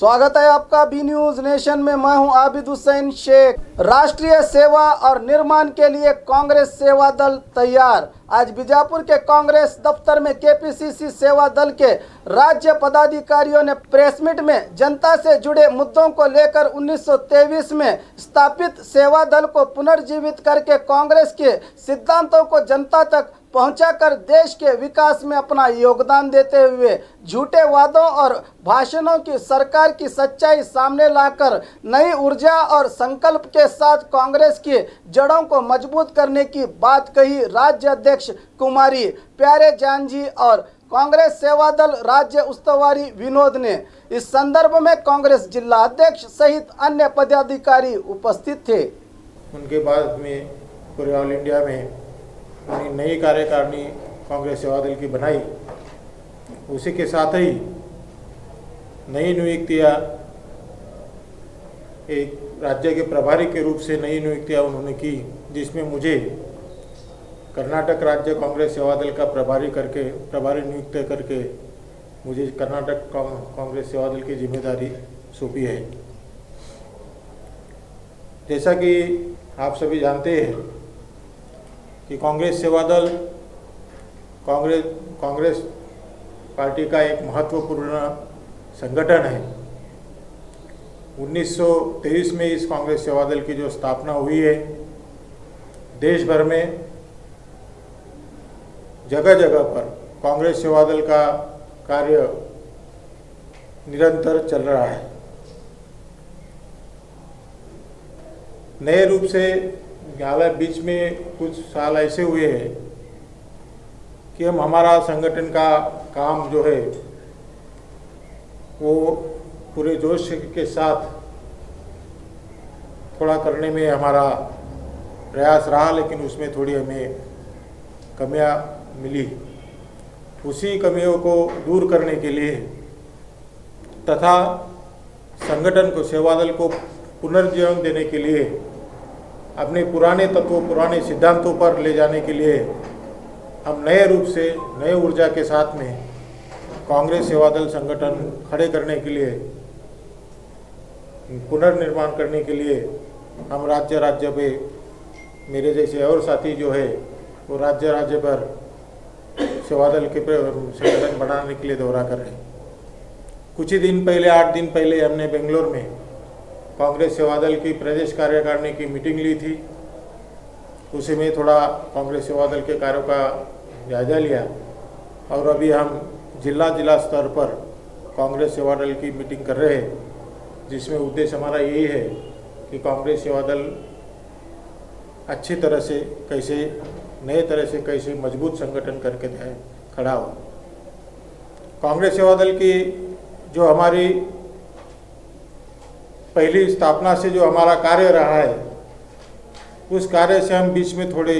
स्वागत है आपका बी न्यूज नेशन में। मैं हूं आबिद हुसैन शेख। राष्ट्रीय सेवा और निर्माण के लिए कांग्रेस सेवा दल तैयार। आज बीजापुर के कांग्रेस दफ्तर में केपीसीसी सेवा दल के राज्य पदाधिकारियों ने प्रेस मीट में जनता से जुड़े मुद्दों को लेकर 1923 में स्थापित सेवा दल को पुनर्जीवित करके कांग्रेस के सिद्धांतों को जनता तक पहुंचाकर देश के विकास में अपना योगदान देते हुए झूठे वादों और भाषणों की सरकार की सच्चाई सामने लाकर नई ऊर्जा और संकल्प के साथ कांग्रेस की जड़ों को मजबूत करने की बात कही राज्य अध्यक्ष कुमारी प्यारे जान जी और कांग्रेस सेवा दल राज्य उस्तवारी विनोद ने। इस संदर्भ में कांग्रेस जिला अध्यक्ष सहित अन्य पदाधिकारी उपस्थित थे। उनके बाद में पूरे ऑल इंडिया में नई कार्यकारिणी कांग्रेस सेवा दल की बनाई। उसी के साथ ही नई नियुक्तियाँ एक राज्य के प्रभारी के रूप से नई नियुक्तियाँ उन्होंने की, जिसमें मुझे कर्नाटक राज्य कांग्रेस सेवा दल का प्रभारी नियुक्त करके मुझे कर्नाटक कांग्रेस सेवा दल की जिम्मेदारी सौंपी है। जैसा कि आप सभी जानते हैं कि कांग्रेस सेवा दल कांग्रेस पार्टी का एक महत्वपूर्ण संगठन है। 1923 में इस कांग्रेस सेवा दल की जो स्थापना हुई है, देश भर में जगह जगह पर कांग्रेस सेवा दल का कार्य निरंतर चल रहा है। नए रूप से हालांकि बीच में कुछ साल ऐसे हुए हैं कि हमारा संगठन का काम जो है वो पूरे जोश के साथ थोड़ा करने में हमारा प्रयास रहा, लेकिन उसमें थोड़ी हमें कमियां मिली। उसी कमियों को दूर करने के लिए तथा संगठन को सेवा दल को पुनर्जीवन देने के लिए अपने पुराने तत्वों पुराने सिद्धांतों पर ले जाने के लिए हम नए रूप से नए ऊर्जा के साथ में कांग्रेस सेवा दल संगठन खड़े करने के लिए पुनर्निर्माण करने के लिए हम राज्य पे मेरे जैसे और साथी जो है वो राज्य पर सेवा दल के संगठन बनाने के लिए दौरा कर रहे हैं। कुछ ही दिन पहले 8 दिन पहले हमने बेंगलोर में कांग्रेस सेवा दल की प्रदेश कार्यकारिणी की मीटिंग ली थी। उसी में थोड़ा कांग्रेस सेवा दल के कार्यों का जायजा लिया और अभी हम जिला स्तर पर कांग्रेस सेवा दल की मीटिंग कर रहे हैं, जिसमें उद्देश्य हमारा यही है कि कांग्रेस सेवा दल अच्छी तरह से कैसे नए तरह से कैसे मजबूत संगठन करके खड़ा हो। कांग्रेस सेवा दल की जो हमारी पहली स्थापना से जो हमारा कार्य रहा है, उस कार्य से हम बीच में थोड़े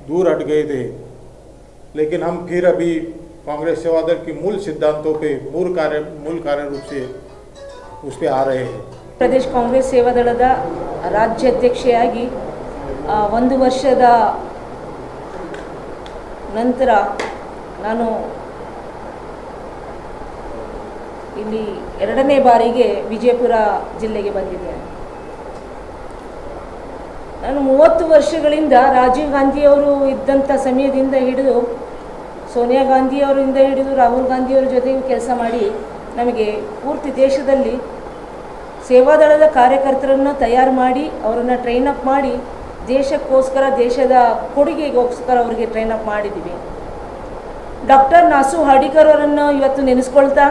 दूर हट गए थे, लेकिन हम फिर अभी कांग्रेस सेवा दल की मूल सिद्धांतों पे मूल कार्य रूप से उस पर आ रहे हैं। ಪ್ರದೇಶ ಕಾಂಗ್ರೆಸ್ ಸೇವಾ ದಳದ ರಾಜ್ಯಾಧ್ಯಕ್ಷೆಯಾಗಿ 1 ವರ್ಷದ ನಂತರ ನಾನು ಇಲ್ಲಿ 2ನೇ ಬಾರಿಗೆ ವಿಜಯಪುರ ಜಿಲ್ಲೆಗೆ ಬಂದಿದ್ದೇನೆ। ನಾನು 30 ವರ್ಷಗಳಿಂದ ರಾಜೀವ್ ಗಾಂಧಿಯವರು ಇದ್ದಂಥ ಸಮಯದಿಂದ ಹಿಡಿದು ಸೋನಿಯಾ ಗಾಂಧಿಯವರಿಂದ ಹಿಡಿದು ರಾಹುಲ್ ಗಾಂಧಿಯವರ ಜೊತೆಗೂ ಕೆಲಸ ಮಾಡಿ ನಮಗೆ ಪೂರ್ತಿ ದೇಶದಲ್ಲಿ ಸೇವಾದಳದ ಕಾರ್ಯಕರ್ತರನ್ನು ತಯಾರು ಮಾಡಿ ಅವರನ್ನು ಟ್ರೈನ್ ಅಪ್ ಮಾಡಿ ದೇಶಕ್ಕೋಸ್ಕರ ದೇಶದ ಕೊಡುಗೆಗೋಸ್ಕರ ಅವರಿಗೆ ಟ್ರೈನ್ ಅಪ್ ಮಾಡಿದ್ದೀವಿ। ಡಾಕ್ಟರ್ ನಾಸು ಹಾಡಿಕರ್ ಅವರನ್ನು ಇವತ್ತು ನೆನೆಸ್ಕೊಳ್ತಾ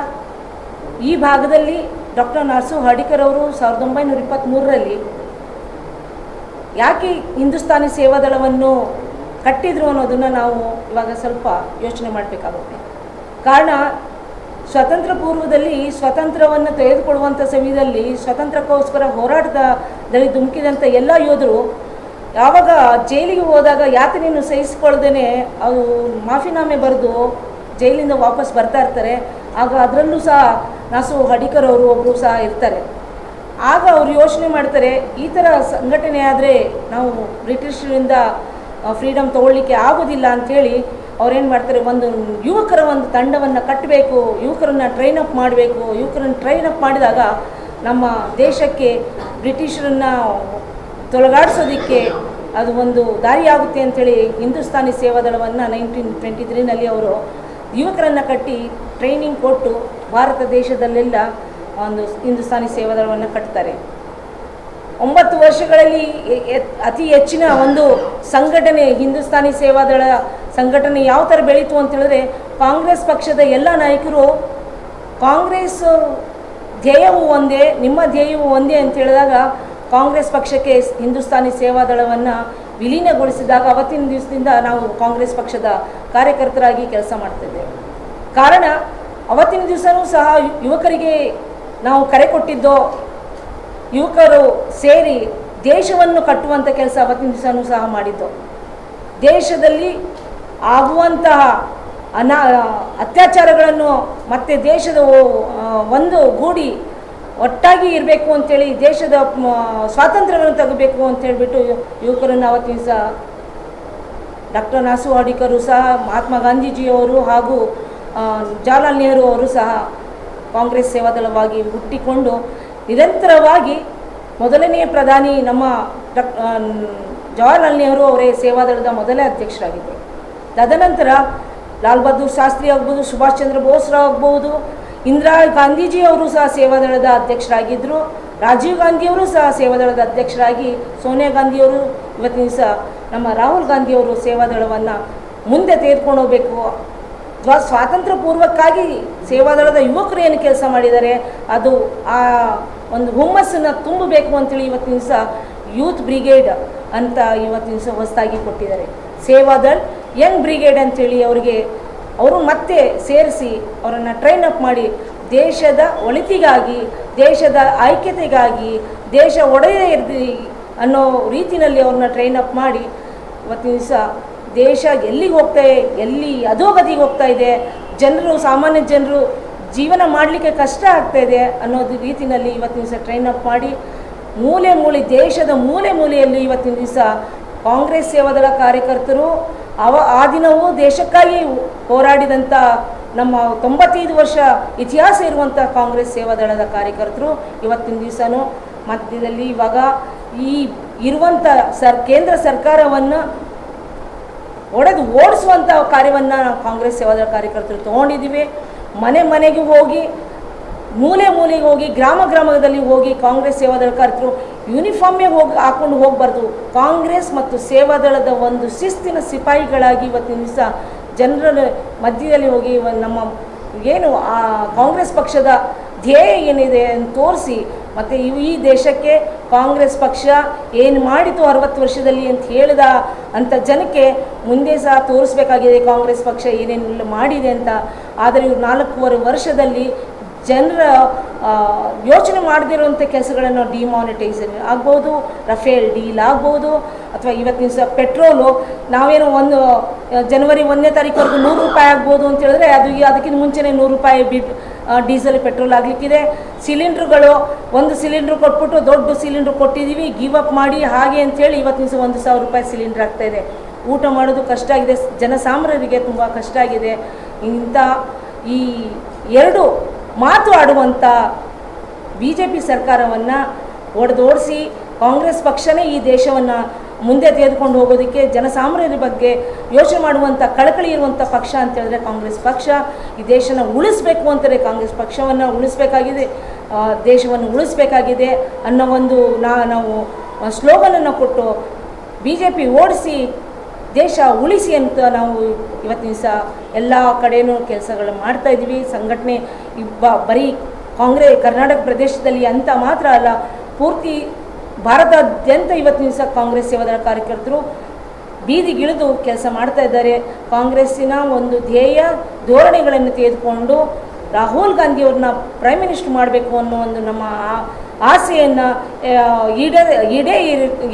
ಈ ಭಾಗದಲ್ಲಿ ಡಾಕ್ಟರ್ ನಾಸು ಹಾಡಿಕರ್ ಅವರು 1923ರಲ್ಲಿ ಯಾಕೆ ಹಿಂದೂಸ್ತಾನಿ ಸೇವಾದಳವನ್ನು ಕಟ್ಟಿದ್ರು ಅನ್ನೋದನ್ನು ನಾವು ಇವಾಗ ಸ್ವಲ್ಪ ಯೋಚನೆ ಮಾಡಬೇಕಾಗುತ್ತೆ। ಕಾರಣ ಸ್ವತಂತ್ರ ಪೂರ್ವದಲ್ಲಿ ಸ್ವತಂತ್ರವನ್ನು ತೆಗೆದುಕೊಳ್ಳುವಂಥ ಸಮಯದಲ್ಲಿ ಸ್ವತಂತ್ರಕ್ಕೋಸ್ಕರ ಹೋರಾಟದಲ್ಲಿ ಧುಮುಕಿದಂಥ ಎಲ್ಲ ಯೋಧರು ಯಾವಾಗ ಜೈಲಿಗೆ ಹೋದಾಗ ಯಾತನೆಯನ್ನು ಸಹಿಸಿಕೊಳ್ಳದೇನೆ ಅವರು ಮಾಫಿನಾಮೆ ಬರೆದು ಜೈಲಿಂದ ವಾಪಸ್ ಬರ್ತಾ ಇರ್ತಾರೆ। ಆಗ ಅದರಲ್ಲೂ ಸಹ ನಾಸು ಹಡಿಕರ್ ಅವರು ಒಬ್ಬರು ಸಹ ಇರ್ತಾರೆ। ಆಗ ಅವರು ಯೋಚನೆ ಮಾಡ್ತಾರೆ, ಈ ಥರ ಸಂಘಟನೆ ಆದರೆ ನಾವು ಬ್ರಿಟಿಷರಿಂದ ಫ್ರೀಡಮ್ ತೊಗೊಳ್ಳಿಕ್ಕೆ ಆಗೋದಿಲ್ಲ ಅಂಥೇಳಿ ಅವ್ರೇನು ಮಾಡ್ತಾರೆ, ಒಂದು ಯುವಕರ ಒಂದು ತಂಡವನ್ನು ಕಟ್ಟಬೇಕು, ಯುವಕರನ್ನು ಟ್ರೈನ್ ಅಪ್ ಮಾಡಬೇಕು. ಯುವಕರನ್ನು ಟ್ರೈನ್ ಅಪ್ ಮಾಡಿದಾಗ ನಮ್ಮ ದೇಶಕ್ಕೆ ಬ್ರಿಟಿಷರನ್ನು ತೊಲಗಾಡಿಸೋದಕ್ಕೆ ಅದು ಒಂದು ದಾರಿಯಾಗುತ್ತೆ ಅಂಥೇಳಿ ಹಿಂದೂಸ್ತಾನಿ ಸೇವಾದಳವನ್ನು 1923ನಲ್ಲಿ ಅವರು ಯುವಕರನ್ನು ಕಟ್ಟಿ ಟ್ರೈನಿಂಗ್ ಕೊಟ್ಟು ಭಾರತ ದೇಶದಲ್ಲೆಲ್ಲ ಒಂದು ಹಿಂದೂಸ್ತಾನಿ ಸೇವಾದಳವನ್ನು ಕಟ್ತಾರೆ. 9 ವರ್ಷಗಳಲ್ಲಿ ಅತಿ ಹೆಚ್ಚಿನ ಒಂದು ಸಂಘಟನೆ ಹಿಂದೂಸ್ತಾನಿ ಸೇವಾದಳ ಸಂಘಟನೆ ಯಾವ ಥರ ಬೆಳೀತು ಅಂತ ಹೇಳಿದ್ರೆ, ಕಾಂಗ್ರೆಸ್ ಪಕ್ಷದ ಎಲ್ಲ ನಾಯಕರು ಕಾಂಗ್ರೆಸ್ ಧ್ಯೇಯವು ಒಂದೇ, ನಿಮ್ಮ ಧ್ಯೇಯವು ಒಂದೇ ಅಂತ ಹೇಳಿದಾಗ ಕಾಂಗ್ರೆಸ್ ಪಕ್ಷಕ್ಕೆ ಹಿಂದೂಸ್ತಾನಿ ಸೇವಾದಳವನ್ನು ವಿಲೀನಗೊಳಿಸಿದಾಗ ಅವತ್ತಿನ ದಿವಸದಿಂದ ನಾವು ಕಾಂಗ್ರೆಸ್ ಪಕ್ಷದ ಕಾರ್ಯಕರ್ತರಾಗಿ ಕೆಲಸ ಮಾಡ್ತಿದ್ದೇವೆ. ಕಾರಣ ಅವತ್ತಿನ ದಿವಸವೂ ಸಹ ಯುವಕರಿಗೆ ನಾವು ಕರೆ ಕೊಟ್ಟಿದ್ದೋ, ಯುವಕರು ಸೇರಿ ದೇಶವನ್ನು ಕಟ್ಟುವಂಥ ಕೆಲಸ ಅವತ್ತಿನ ದಿವಸವೂ ಸಹ ಮಾಡಿದ್ದು. ದೇಶದಲ್ಲಿ ಆಗುವಂತಹ ಅತ್ಯಾಚಾರಗಳನ್ನು ಮತ್ತು ದೇಶದ ಒಂದು ಗೂಡಿ ಒಟ್ಟಾಗಿ ಇರಬೇಕು ಅಂಥೇಳಿ, ದೇಶದ ಸ್ವಾತಂತ್ರ್ಯವನ್ನು ತೆಗಬೇಕು ಅಂತೇಳ್ಬಿಟ್ಟು ಯುವಕರನ್ನು ಅವತ್ತಿನ ದಿವಸ ಡಾಕ್ಟರ್ ನಾಸು ಅಡಿಕರು ಸಹ, ಮಹಾತ್ಮ ಗಾಂಧೀಜಿಯವರು ಹಾಗೂ ಜವಾಹರ್ಲಾಲ್ ನೆಹರು ಅವರು ಸಹ ಕಾಂಗ್ರೆಸ್ ಸೇವಾದಳವಾಗಿ ಹುಟ್ಟಿಕೊಂಡು ನಿರಂತರವಾಗಿ ಮೊದಲನೆಯ ಪ್ರಧಾನಿ ನಮ್ಮ ಜವಾಹರ್ಲಾಲ್ ನೆಹರು ಅವರೇ ಸೇವಾದಳದ ಮೊದಲೇ ಅಧ್ಯಕ್ಷರಾಗಿದ್ದರು. ತದನಂತರ ಲಾಲ್ ಬಹದ್ದೂರ್ ಶಾಸ್ತ್ರಿ ಆಗ್ಬೋದು, ಸುಭಾಷ್ ಚಂದ್ರ ಬೋಸ್ರಾವ್ ಆಗ್ಬೋದು, ಇಂದಿರಾ ಗಾಂಧೀಜಿಯವರು ಸಹ ಸೇವಾದಳದ ಅಧ್ಯಕ್ಷರಾಗಿದ್ದರು. ರಾಜೀವ್ ಗಾಂಧಿಯವರು ಸಹ ಸೇವಾದಳದ ಅಧ್ಯಕ್ಷರಾಗಿ, ಸೋನಿಯಾ ಗಾಂಧಿಯವರು, ಇವತ್ತಿನ ದಿವಸ ನಮ್ಮ ರಾಹುಲ್ ಗಾಂಧಿಯವರು ಸೇವಾದಳವನ್ನು ಮುಂದೆ ತೆಗೆದುಕೊಂಡು ಹೋಗಬೇಕು. ಸ್ವಾತಂತ್ರ್ಯ ಪೂರ್ವಕ್ಕಾಗಿ ಸೇವಾದಳದ ಯುವಕರು ಏನು ಕೆಲಸ ಮಾಡಿದ್ದಾರೆ ಅದು ಆ ಒಂದು ಹುಮ್ಮಸ್ಸನ್ನು ತುಂಬಬೇಕು ಅಂತೇಳಿ ಇವತ್ತಿನ ದಿವಸ ಯೂತ್ ಬ್ರಿಗೇಡ್ ಅಂತ ಇವತ್ತಿನ ದಿವಸ ಹೊಸದಾಗಿ ಕೊಟ್ಟಿದ್ದಾರೆ. ಸೇವಾದಳ್ ಯಂಗ್ ಬ್ರಿಗೇಡ್ ಅಂಥೇಳಿ ಅವರು ಮತ್ತೆ ಸೇರಿಸಿ ಅವರನ್ನು ಟ್ರೈನ್ ಅಪ್ ಮಾಡಿ ದೇಶದ ಒಳಿತಿಗಾಗಿ, ದೇಶದ ಐಕ್ಯತೆಗಾಗಿ, ದೇಶ ಒಡೆಯ ಅನ್ನೋ ರೀತಿಯಲ್ಲಿ ಅವ್ರನ್ನ ಟ್ರೈನ್ ಅಪ್ ಮಾಡಿ ಇವತ್ತಿನ ದಿವಸ ದೇಶ ಎಲ್ಲಿಗೆ ಹೋಗ್ತಾ ಇದೆ, ಎಲ್ಲಿ ಅಧೋಗತಿಗೆ ಹೋಗ್ತಾ ಇದೆ, ಜನರು, ಸಾಮಾನ್ಯ ಜನರು ಜೀವನ ಮಾಡಲಿಕ್ಕೆ ಕಷ್ಟ ಆಗ್ತಾ ಇದೆ ಅನ್ನೋದು ರೀತಿಯಲ್ಲಿ ಇವತ್ತಿನ ದಿವಸ ಟ್ರೈನ್ ಅಪ್ ಮಾಡಿ ಮೂಲೆ ದೇಶದ ಮೂಲೆಯಲ್ಲಿ ಇವತ್ತಿನ ದಿವಸ ಕಾಂಗ್ರೆಸ್ ಸೇವಾದಳ ಕಾರ್ಯಕರ್ತರು ಆ ದಿನವೂ ದೇಶಕ್ಕಾಗಿ ಹೋರಾಡಿದಂಥ ನಮ್ಮ 95 ವರ್ಷ ಇತಿಹಾಸ ಇರುವಂಥ ಕಾಂಗ್ರೆಸ್ ಸೇವಾದಳದ ಕಾರ್ಯಕರ್ತರು ಇವತ್ತಿನ ದಿವಸನೂ ಮಧ್ಯದಲ್ಲಿ ಇವಾಗ ಈ ಇರುವಂಥ ಕೇಂದ್ರ ಸರ್ಕಾರವನ್ನು ಓಡಿಸುವಂಥ ಕಾರ್ಯವನ್ನು ಕಾಂಗ್ರೆಸ್ ಸೇವಾದಳ ಕಾರ್ಯಕರ್ತರು ತೊಗೊಂಡಿದ್ದೀವಿ. ಮನೆಗೆ ಹೋಗಿ, ಮೂಲೆಗೆ ಹೋಗಿ, ಗ್ರಾಮದಲ್ಲಿ ಹೋಗಿ ಕಾಂಗ್ರೆಸ್ ಸೇವಾದಳ ಕಾರ್ಯಕರ್ತರು ಯೂನಿಫಾರ್ಮೇ ಹಾಕೊಂಡು ಹೋಗಬಾರ್ದು. ಕಾಂಗ್ರೆಸ್ ಮತ್ತು ಸೇವಾದಳದ ಒಂದು ಶಿಸ್ತಿನ ಸಿಪಾಯಿಗಳಾಗಿ ಇವತ್ತಿನ ದಿವಸ ಜನರ ಮಧ್ಯದಲ್ಲಿ ಹೋಗಿ ನಮ್ಮ ಏನು ಆ ಕಾಂಗ್ರೆಸ್ ಪಕ್ಷದ ಧ್ಯೇಯ ಏನಿದೆ ಅಂತ ತೋರಿಸಿ, ಮತ್ತು ಈ ದೇಶಕ್ಕೆ ಕಾಂಗ್ರೆಸ್ ಪಕ್ಷ ಏನು ಮಾಡಿತು 60 ವರ್ಷದಲ್ಲಿ ಅಂತ ಹೇಳಿದ ಅಂಥ ಜನಕ್ಕೆ ಮುಂದೆ ಸಹ ತೋರಿಸ್ಬೇಕಾಗಿದೆ ಕಾಂಗ್ರೆಸ್ ಪಕ್ಷ ಏನೇನೆಲ್ಲ ಮಾಡಿದೆ ಅಂತ. ಆದರೆ ಇವರು 4.5 ವರ್ಷದಲ್ಲಿ ಜನರ ಯೋಚನೆ ಮಾಡದಿರುವಂಥ ಕೆಲಸಗಳನ್ನು ಡಿಮಾನಿಟೈಸೇಷನ್ ಆಗ್ಬೋದು, ರಫೇಲ್ ಡೀಲ್ ಆಗ್ಬೋದು, ಅಥವಾ ಇವತ್ತಿನ ದಿವಸ ಪೆಟ್ರೋಲು ನಾವೇನೋ ಜನವರಿ 1ನೇ ತಾರೀಕುವರೆಗೂ 100 ರೂಪಾಯಿ ಆಗ್ಬೋದು ಅಂತ ಹೇಳಿದ್ರೆ ಅದಕ್ಕಿಂತ ಮುಂಚೆನೇ 100 ರೂಪಾಯಿ ಡೀಸೆಲ್ ಪೆಟ್ರೋಲ್ ಆಗಲಿಕ್ಕಿದೆ. ಸಿಲಿಂಡ್ರುಗಳು ಒಂದು ಸಿಲಿಂಡ್ರು ಕೊಟ್ಬಿಟ್ಟು ದೊಡ್ಡ ಸಿಲಿಂಡ್ರು ಕೊಟ್ಟಿದ್ದೀವಿ ಗಿವ್ ಅಪ್ ಮಾಡಿ ಹಾಗೆ ಅಂಥೇಳಿ ಇವತ್ತಿನ ದಿವಸ 1,000 ರೂಪಾಯಿ ಸಿಲಿಂಡ್ರ್ ಆಗ್ತಾಯಿದೆ. ಊಟ ಮಾಡೋದು ಕಷ್ಟ ಆಗಿದೆ, ಜನಸಾಮಾನ್ಯರಿಗೆ ತುಂಬ ಕಷ್ಟ ಆಗಿದೆ. ಇಂಥ ಈ ಎರಡು ಮಾತು ಆಡುವಂಥ BJP ಸರ್ಕಾರವನ್ನು ಒಡೆದೋಡಿಸಿ ಕಾಂಗ್ರೆಸ್ ಪಕ್ಷನೇ ಈ ದೇಶವನ್ನು ಮುಂದೆ ತೆಗೆದುಕೊಂಡು ಹೋಗೋದಕ್ಕೆ ಜನಸಾಮಾನ್ಯರ ಬಗ್ಗೆ ಯೋಚನೆ ಮಾಡುವಂಥ ಕಳಕಳಿ ಇರುವಂಥ ಪಕ್ಷ ಅಂತ ಹೇಳಿದ್ರೆ ಕಾಂಗ್ರೆಸ್ ಪಕ್ಷ. ಈ ದೇಶನ ಉಳಿಸ್ಬೇಕು ಅಂತಾರೆ, ಕಾಂಗ್ರೆಸ್ ಪಕ್ಷವನ್ನು ಉಳಿಸ್ಬೇಕಾಗಿದೆ, ದೇಶವನ್ನು ಉಳಿಸ್ಬೇಕಾಗಿದೆ ಅನ್ನೋ ಒಂದು ನಾವು ಸ್ಲೋಗನನ್ನು ಕೊಟ್ಟು BJP ಓಡಿಸಿ ದೇಶ ಉಳಿಸಿ ಅಂತ ನಾವು ಇವತ್ತಿನ ದಿವಸ ಎಲ್ಲ ಕಡೆಯೂ ಕೆಲಸಗಳು ಮಾಡ್ತಾಯಿದ್ದೀವಿ. ಸಂಘಟನೆ ಬರೀ ಕರ್ನಾಟಕ ಪ್ರದೇಶದಲ್ಲಿ ಅಂತ ಮಾತ್ರ ಅಲ್ಲ, ಪೂರ್ತಿ ಭಾರತಾದ್ಯಂತ ಇವತ್ತಿನ ದಿವಸ ಕಾಂಗ್ರೆಸ್ ಸೇವಾದಳ ಕಾರ್ಯಕರ್ತರು ಬೀದಿಗಿಳಿದು ಕೆಲಸ ಮಾಡ್ತಾ ಇದ್ದಾರೆ. ಕಾಂಗ್ರೆಸ್ಸಿನ ಒಂದು ಧ್ಯೇಯ ಧೋರಣೆಗಳನ್ನು ತೆಗೆದುಕೊಂಡು ರಾಹುಲ್ ಗಾಂಧಿಯವ್ರನ್ನ ಪ್ರೈಮ್ ಮಿನಿಸ್ಟರ್ ಮಾಡಬೇಕು ಅನ್ನೋ ಒಂದು ನಮ್ಮ ಆಸೆಯನ್ನು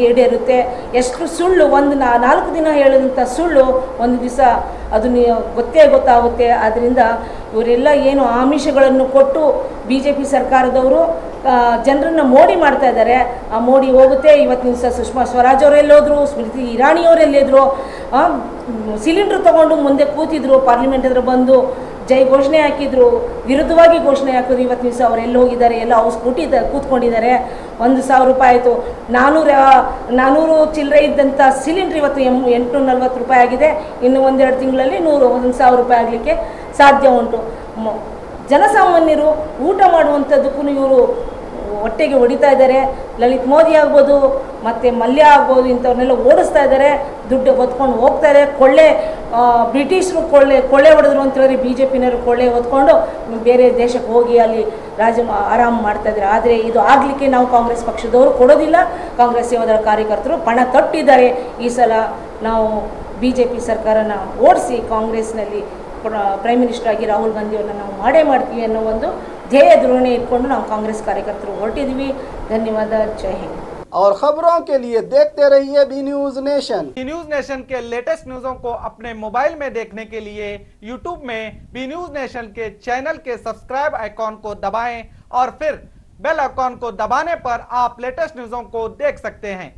ಈಡೇರುತ್ತೆ. ಎಷ್ಟು ಸುಳ್ಳು, 4 ದಿನ ಹೇಳಿದಂಥ ಸುಳ್ಳು ಒಂದು ದಿವಸ ಅದು ಗೊತ್ತಾಗುತ್ತೆ. ಆದ್ದರಿಂದ ಇವರೆಲ್ಲ ಏನು ಆಮಿಷಗಳನ್ನು ಕೊಟ್ಟು BJP ಸರ್ಕಾರದವರು ಜನರನ್ನು ಮೋಡಿ ಮಾಡ್ತಾ ಇದ್ದಾರೆ. ಆ ಮೋಡಿ ಹೋಗುತ್ತೆ. ಇವತ್ತಿನ ದಿವಸ ಸುಷ್ಮಾ ಸ್ವರಾಜ್ ಅವರೆಲ್ಲೋದ್ರು, ಸ್ಮೃತಿ ಇರಾನಿಯವರೆಲ್ಲಿದ್ರು, ಸಿಲಿಂಡ್ರ್ ತೊಗೊಂಡು ಮುಂದೆ ಕೂತಿದ್ರು, ಪಾರ್ಲಿಮೆಂಟ್ ಹತ್ರ ಬಂದು ಜೈ ಘೋಷಣೆ ಹಾಕಿದ್ರು, ವಿರುದ್ಧವಾಗಿ ಘೋಷಣೆ ಹಾಕಿದ್ರು. ಇವತ್ತಿನ ದಿವಸ ಅವರೆಲ್ಲ ಹೋಗಿದ್ದಾರೆ, ಎಲ್ಲ ಅವ್ರು ಸ್ಕೂಟಿ ಕೂತ್ಕೊಂಡಿದ್ದಾರೆ. 1,000 ರೂಪಾಯಿ ಆಯಿತು. 400 ಚಿಲ್ಲರೆ ಇದ್ದಂಥ ಸಿಲಿಂಡ್ರ್ ಇವತ್ತು 840 ರೂಪಾಯಿ ಆಗಿದೆ. ಇನ್ನು 1-2 ತಿಂಗಳಲ್ಲಿ 1,000 ರೂಪಾಯಿ ಆಗಲಿಕ್ಕೆ ಸಾಧ್ಯ ಉಂಟು. ಜನಸಾಮಾನ್ಯರು ಊಟ ಮಾಡುವಂಥದ್ದಕ್ಕೂ ಇವರು ಹೊಟ್ಟೆಗೆ ಹೊಡಿತಾ ಇದ್ದಾರೆ. ಲಲಿತ್ ಮೋದಿ ಆಗ್ಬೋದು, ಮತ್ತು ಮಲ್ಯ ಆಗ್ಬೋದು, ಇಂಥವ್ರನ್ನೆಲ್ಲ ಓಡಿಸ್ತಾ ಇದ್ದಾರೆ. ದುಡ್ಡು ಹೊತ್ಕೊಂಡು ಹೋಗ್ತಾರೆ. ಬ್ರಿಟಿಷರು ಕೊಳ್ಳೆ ಹೊಡೆದ್ರು ಅಂತ ಹೇಳಿ BJPನವರು ಕೊಳ್ಳೆ ಹೊತ್ಕೊಂಡು ಬೇರೆ ದೇಶಕ್ಕೆ ಹೋಗಿ ಅಲ್ಲಿ ಆರಾಮ ಮಾಡ್ತಾ ಇದ್ದಾರೆ. ಆದರೆ ಇದು ಆಗಲಿಕ್ಕೆ ನಾವು ಕಾಂಗ್ರೆಸ್ ಪಕ್ಷದವರು ಕೊಡೋದಿಲ್ಲ. ಕಾಂಗ್ರೆಸ್ ಸೇವಾದಳ ಕಾರ್ಯಕರ್ತರು ಪಣ ತೊಟ್ಟಿದ್ದಾರೆ. ಈ ಸಲ ನಾವು BJP ಸರ್ಕಾರನ ಓಡಿಸಿ ಕಾಂಗ್ರೆಸ್ನಲ್ಲಿ ಪ್ರೈಮ್ ಮಿನಿಸ್ಟರ್ ಆಗಿ ರಾಹುಲ್ ಗಾಂಧಿ ಅವರನ್ನು ನಾವು ಮಾಡೇ ಮಾಡ್ತೀವಿ ಅನ್ನೋ ಒಂದು ಧ್ಯೇಯ ಧೋರಣೆ ಇಟ್ಕೊಂಡು ನಾವು ಕಾಂಗ್ರೆಸ್ ಕಾರ್ಯಕರ್ತರು ಹೊರಟಿದ್ವಿ. ಧನ್ಯವಾದ. ಜೈ ಹಿಂದ್. और खबरों के लिए देखते रहिए B news nation. B news nation के लेटेस्ट न्यूज़ों को अपने मोबाइल में देखने के लिए यूट्यूब में बी न्यूज नेशन के चैनल के सब्सक्राइब आइकॉन को दबाएं और फिर बेल आइकॉन को दबाने पर आप लेटेस्ट न्यूज़ों को देख सकते हैं।